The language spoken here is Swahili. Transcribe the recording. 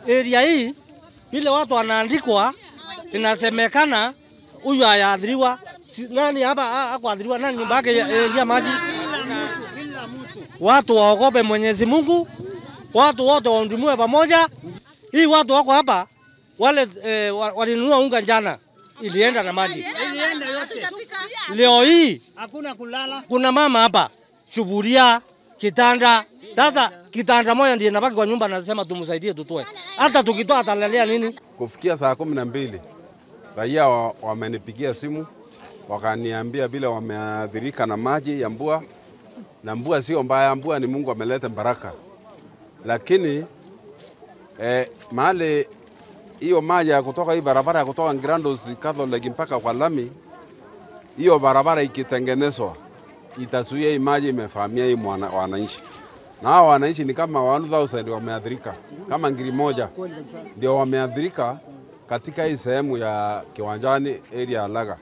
area hii vile watu wanaandikwa inasemekana huyu hayadhiriwa. Nani hapa hakuadhiriwa? Nani nyumba yake ya maji? Watu waogope Mwenyezi Mungu, watu wote waundumue pamoja. Hii watu wako hapa wale walinunua unga jana ilienda na maji. Ilienda yote. Leo hii Hakuna kulala. kuna mama hapa suburia, kitanda. Sasa kitanda moja ndiye nabaki kwa nyumba, nasema tumsaidie tutoe. Hata tukitoa atalelea nini? Kufikia saa 12 raia wamenipigia simu wakaniambia bila wameathirika na maji ya mvua, na mvua sio mbaya, mvua ni Mungu ameleta baraka. Lakini mahali hiyo maji ya kutoka hii barabara ya kutoka Grandos Catholic mpaka kwa lami, hiyo barabara ikitengenezwa itazuia hii maji imefahamia hii wananchi. Na hao wananchi ni kama 1000 wameathirika, kama ngiri moja ndio wameathirika katika hii sehemu ya Kiwanjani area ya Laga.